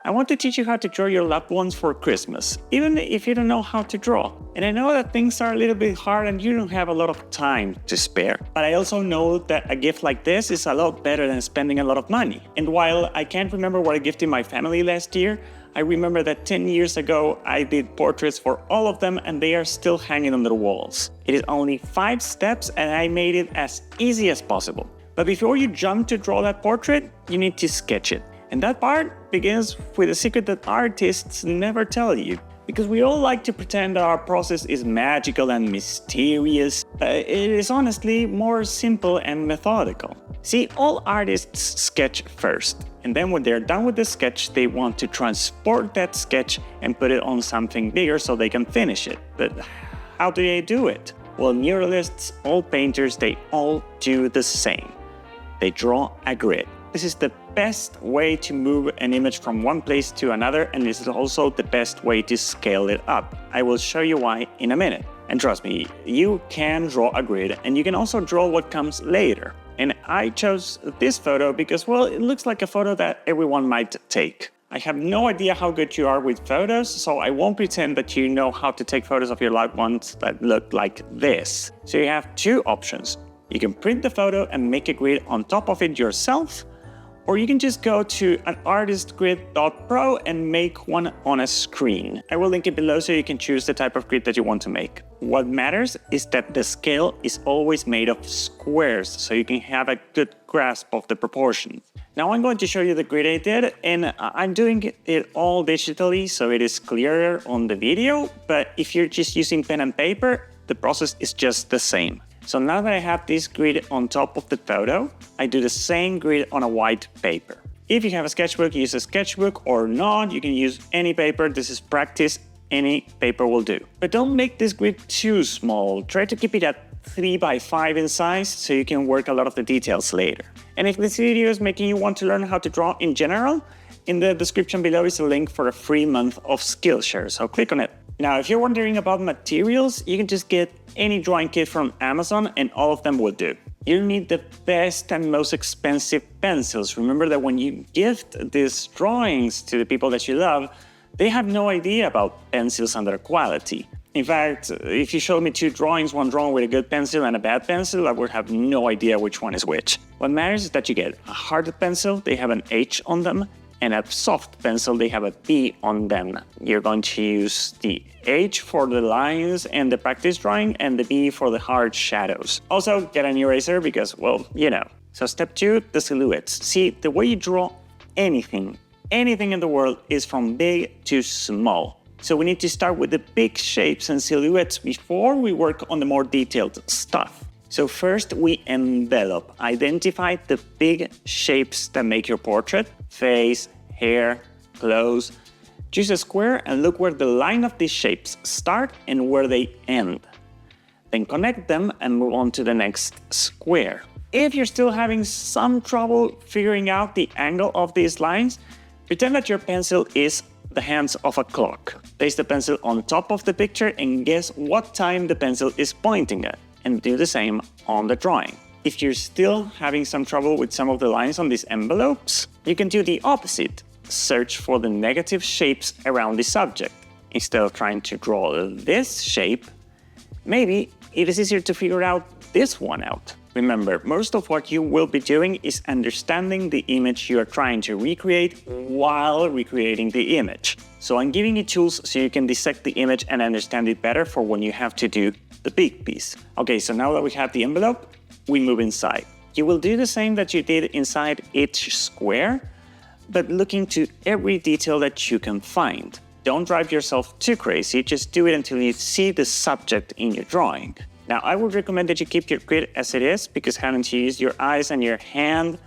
I want to teach you how to draw your loved ones for Christmas, even if you don't know how to draw. And I know that things are a little bit hard and you don't have a lot of time to spare. But I also know that a gift like this is a lot better than spending a lot of money. And while I can't remember what I gifted my family last year, I remember that 10 years ago I did portraits for all of them and they are still hanging on their walls. It is only 5 steps and I made it as easy as possible. But before you jump to draw that portrait, you need to sketch it. And that part begins with a secret that artists never tell you. Because we all like to pretend that our process is magical and mysterious, but it is honestly more simple and methodical. See, all artists sketch first, and then when they're done with the sketch, they want to transport that sketch and put it on something bigger so they can finish it. But how do they do it? Well, muralists, all painters, they all do the same. They draw a grid. This is the best way to move an image from one place to another, and this is also the best way to scale it up. I will show you why in a minute. And trust me, you can draw a grid and you can also draw what comes later. And I chose this photo because, well, it looks like a photo that everyone might take. I have no idea how good you are with photos, so I won't pretend that you know how to take photos of your loved ones that look like this. So you have 2 options. You can print the photo and make a grid on top of it yourself, or you can just go to an artistgrid.pro and make one on a screen. I will link it below so you can choose the type of grid that you want to make. What matters is that the scale is always made of squares, so you can have a good grasp of the proportions. Now I'm going to show you the grid I did, and I'm doing it all digitally so it is clearer on the video, but if you're just using pen and paper, the process is just the same. So now that I have this grid on top of the photo, I do the same grid on a white paper. If you have a sketchbook, use a sketchbook, or not, you can use any paper. This is practice, any paper will do. But don't make this grid too small. Try to keep it at 3 by 5 in size so you can work a lot of the details later. And if this video is making you want to learn how to draw in general, in the description below is a link for a free month of Skillshare, so click on it. Now, if you're wondering about materials, you can just get any drawing kit from Amazon and all of them will do. You don't need the best and most expensive pencils. Remember that when you gift these drawings to the people that you love, they have no idea about pencils and their quality. In fact, if you showed me 2 drawings, one drawing with a good pencil and a bad pencil, I would have no idea which one is which. What matters is that you get a hard pencil, they have an H on them, and a soft pencil, they have a B on them. You're going to use the H for the lines and the practice drawing, and the B for the hard shadows. Also, get an eraser because, well, you know. So step 2, the silhouettes. See, the way you draw anything in the world is from big to small. So we need to start with the big shapes and silhouettes before we work on the more detailed stuff. So first we envelop, identify the big shapes that make your portrait, face, hair, clothes. Choose a square and look where the line of these shapes start and where they end. Then connect them and move on to the next square. If you're still having some trouble figuring out the angle of these lines, pretend that your pencil is the hands of a clock. Place the pencil on top of the picture and guess what time the pencil is pointing at, and do the same on the drawing. If you're still having some trouble with some of the lines on these envelopes, you can do the opposite. Search for the negative shapes around the subject. Instead of trying to draw this shape, maybe it is easier to figure out this one out. Remember, most of what you will be doing is understanding the image you are trying to recreate while recreating the image. So I'm giving you tools so you can dissect the image and understand it better for when you have to do the big piece. Okay, so now that we have the envelope, we move inside. You will do the same that you did inside each square, but look into every detail that you can find. Don't drive yourself too crazy, just do it until you see the subject in your drawing. Now, I would recommend that you keep your grid as it is, because having to use your eyes and your hand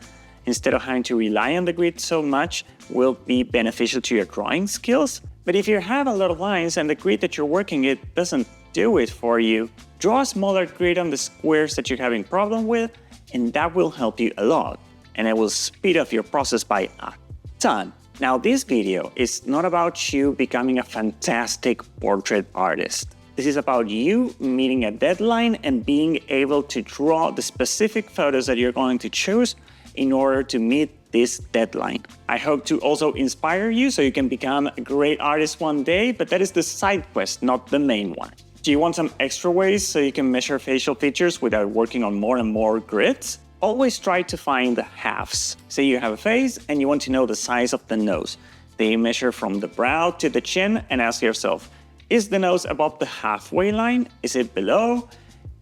instead of having to rely on the grid so much will be beneficial to your drawing skills. But if you have a lot of lines and the grid that you're working it doesn't do it for you, draw a smaller grid on the squares that you're having problem with, and that will help you a lot. And it will speed up your process by a ton. Now, this video is not about you becoming a fantastic portrait artist. This is about you meeting a deadline and being able to draw the specific photos that you're going to choose in order to meet this deadline. I hope to also inspire you so you can become a great artist one day, but that is the side quest, not the main one. Do you want some extra ways so you can measure facial features without working on more and more grids? Always try to find the halves. Say you have a face and you want to know the size of the nose. Then you measure from the brow to the chin and ask yourself, is the nose above the halfway line? Is it below?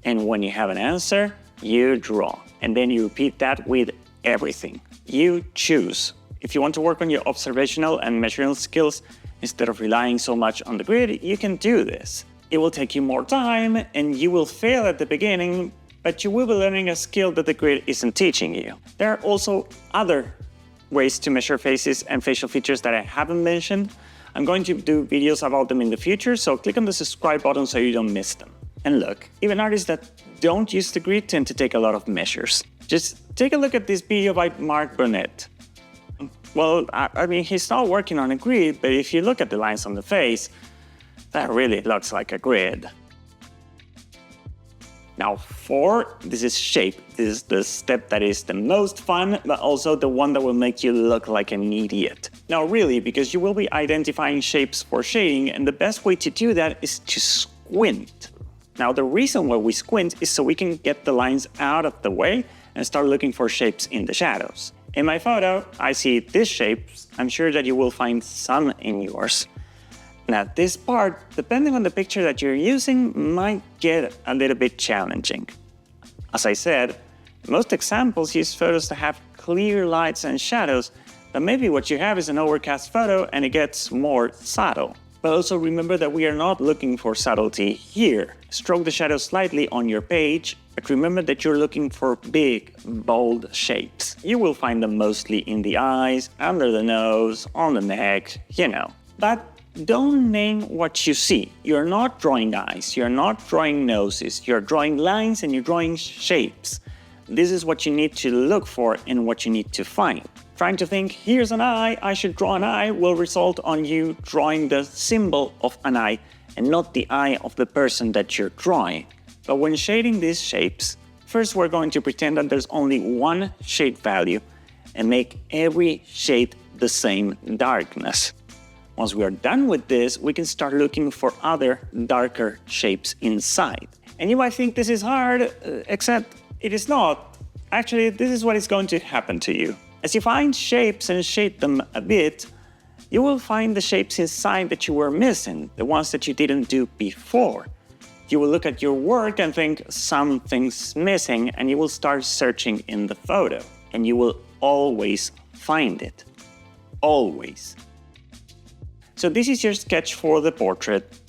And when you have an answer, you draw. And then you repeat that with everything. You choose. If you want to work on your observational and measuring skills, instead of relying so much on the grid, you can do this. It will take you more time and you will fail at the beginning, but you will be learning a skill that the grid isn't teaching you. There are also other ways to measure faces and facial features that I haven't mentioned. I'm going to do videos about them in the future, so click on the subscribe button so you don't miss them. And look, even artists that don't use the grid tend to take a lot of measures. Just take a look at this video by Mark Burnett. Well, I mean, he's not working on a grid, but if you look at the lines on the face, that really looks like a grid. Now 4, this is shape. This is the step that is the most fun, but also the one that will make you look like an idiot. Now really, because you will be identifying shapes for shading, and the best way to do that is to squint. Now the reason why we squint is so we can get the lines out of the way and start looking for shapes in the shadows. In my photo, I see these shapes. I'm sure that you will find some in yours. Now this part, depending on the picture that you're using, might get a little bit challenging. As I said, most examples use photos that have clear lights and shadows, but maybe what you have is an overcast photo and it gets more subtle. But also remember that we are not looking for subtlety here. Stroke the shadow slightly on your page, but remember that you're looking for big, bold shapes. You will find them mostly in the eyes, under the nose, on the neck, you know. But don't name what you see. You're not drawing eyes, you're not drawing noses, you're drawing lines and you're drawing shapes. This is what you need to look for and what you need to find. Trying to think, here's an eye, I should draw an eye, will result on you drawing the symbol of an eye and not the eye of the person that you're drawing. But when shading these shapes, first we're going to pretend that there's only one shade value and make every shade the same darkness. Once we are done with this, we can start looking for other darker shapes inside. And you might think this is hard, except it is not. Actually, this is what is going to happen to you. As you find shapes and shade them a bit, you will find the shapes inside that you were missing, the ones that you didn't do before. You will look at your work and think something's missing, and you will start searching in the photo. And you will always find it. Always. So this is your sketch for the portrait.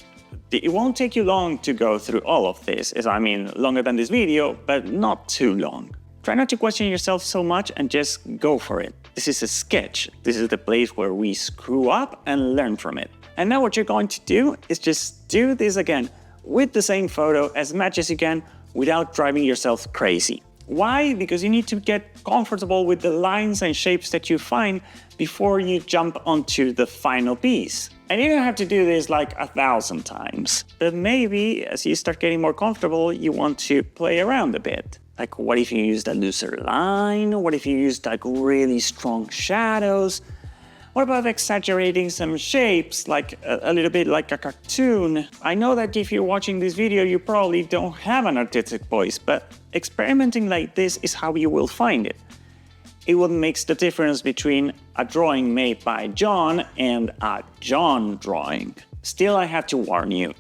It won't take you long to go through all of this, I mean longer than this video, but not too long. Try not to question yourself so much and just go for it. This is a sketch. This is the place where we screw up and learn from it. And now what you're going to do is just do this again with the same photo as much as you can without driving yourself crazy. Why? Because you need to get comfortable with the lines and shapes that you find before you jump onto the final piece. And you don't have to do this like 1,000 times. But maybe as you start getting more comfortable, you want to play around a bit. Like what if you used a looser line? What if you used like really strong shadows? What about exaggerating some shapes, like a little bit like a cartoon? I know that if you're watching this video, you probably don't have an artistic voice, but experimenting like this is how you will find it. It what makes the difference between a drawing made by John and a John drawing. Still, I have to warn you.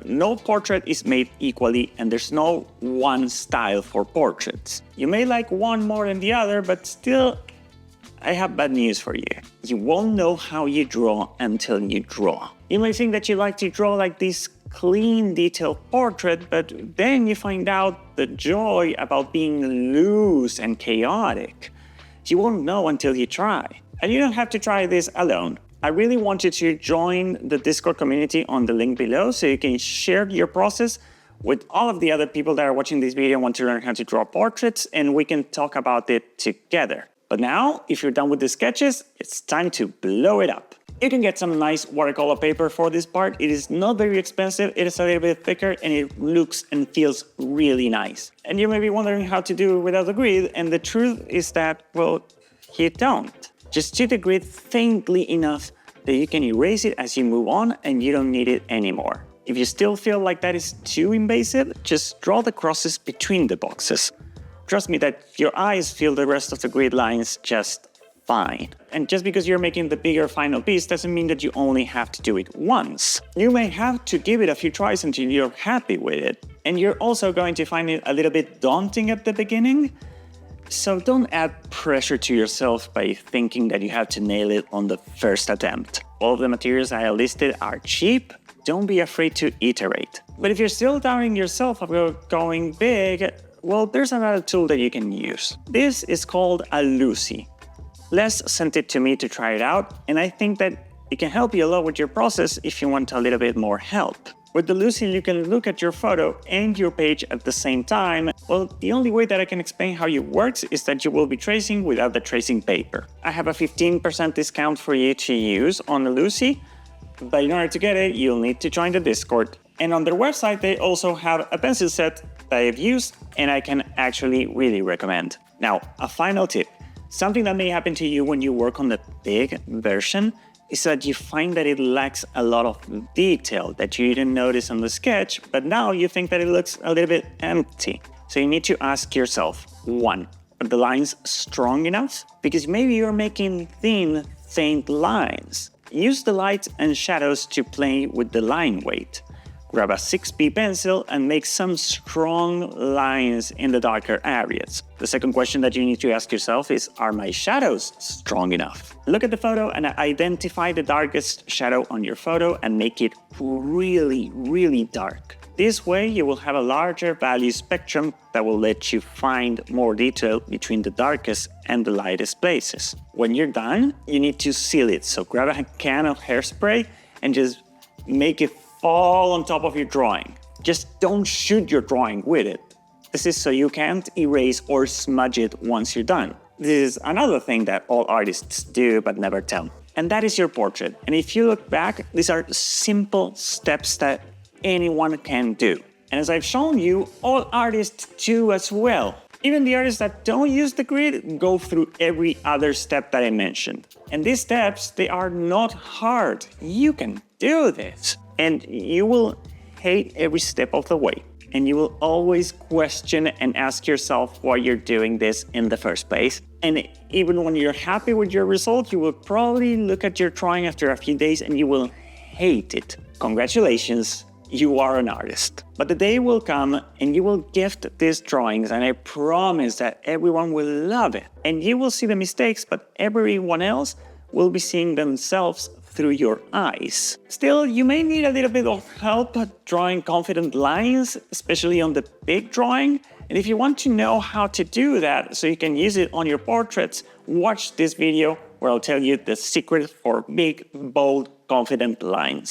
No portrait is made equally, and there's no one style for portraits. You may like one more than the other, but still, I have bad news for you. You won't know how you draw until you draw. You may think that you like to draw like this clean, detailed portrait, but then you find out the joy about being loose and chaotic. You won't know until you try. And you don't have to try this alone. I really want you to join the Discord community on the link below so you can share your process with all of the other people that are watching this video and want to learn how to draw portraits, and we can talk about it together. But now, if you're done with the sketches, it's time to blow it up. You can get some nice watercolor paper for this part. It is not very expensive, it is a little bit thicker, and it looks and feels really nice. And you may be wondering how to do it without the grid, and the truth is that, well, you don't. Just do the grid faintly enough that you can erase it as you move on and you don't need it anymore. If you still feel like that is too invasive, just draw the crosses between the boxes. Trust me that your eyes feel the rest of the grid lines just fine. And just because you're making the bigger final piece doesn't mean that you only have to do it once. You may have to give it a few tries until you're happy with it. And you're also going to find it a little bit daunting at the beginning. So don't add pressure to yourself by thinking that you have to nail it on the first attempt. All of the materials I listed are cheap. Don't be afraid to iterate. But if you're still doubting yourself about going big, well, there's another tool that you can use. This is called a Lucy. Les sent it to me to try it out, and I think that it can help you a lot with your process if you want a little bit more help. With the Lucy, you can look at your photo and your page at the same time. Well, the only way that I can explain how it works is that you will be tracing without the tracing paper. I have a 15% discount for you to use on the Lucy, but in order to get it, you'll need to join the Discord. And on their website, they also have a pencil set that I've used and I can actually really recommend. Now, a final tip. Something that may happen to you when you work on the big version is that you find that it lacks a lot of detail that you didn't notice on the sketch, but now you think that it looks a little bit empty. So you need to ask yourself, 1, are the lines strong enough? Because maybe you're making thin, faint lines. Use the light and shadows to play with the line weight. Grab a 6B pencil and make some strong lines in the darker areas. The second question that you need to ask yourself is, are my shadows strong enough? Look at the photo and identify the darkest shadow on your photo and make it really, really dark. This way you will have a larger value spectrum that will let you find more detail between the darkest and the lightest places. When you're done, you need to seal it. So grab a can of hairspray and just make it fall on top of your drawing. Just don't shoot your drawing with it. This is so you can't erase or smudge it once you're done. This is another thing that all artists do but never tell. And that is your portrait. And if you look back, these are simple steps that anyone can do. And as I've shown you, all artists do as well. Even the artists that don't use the grid go through every other step that I mentioned. And these steps, they are not hard. You can do this. And you will hate every step of the way. And you will always question and ask yourself why you're doing this in the first place. And even when you're happy with your result, you will probably look at your drawing after a few days and you will hate it. Congratulations, you are an artist. But the day will come and you will gift these drawings, and I promise that everyone will love it. And you will see the mistakes, but everyone else will be seeing themselves through your eyes. Still, you may need a little bit of help drawing confident lines, especially on the big drawing. And if you want to know how to do that so you can use it on your portraits, watch this video where I'll tell you the secret for big, bold, confident lines.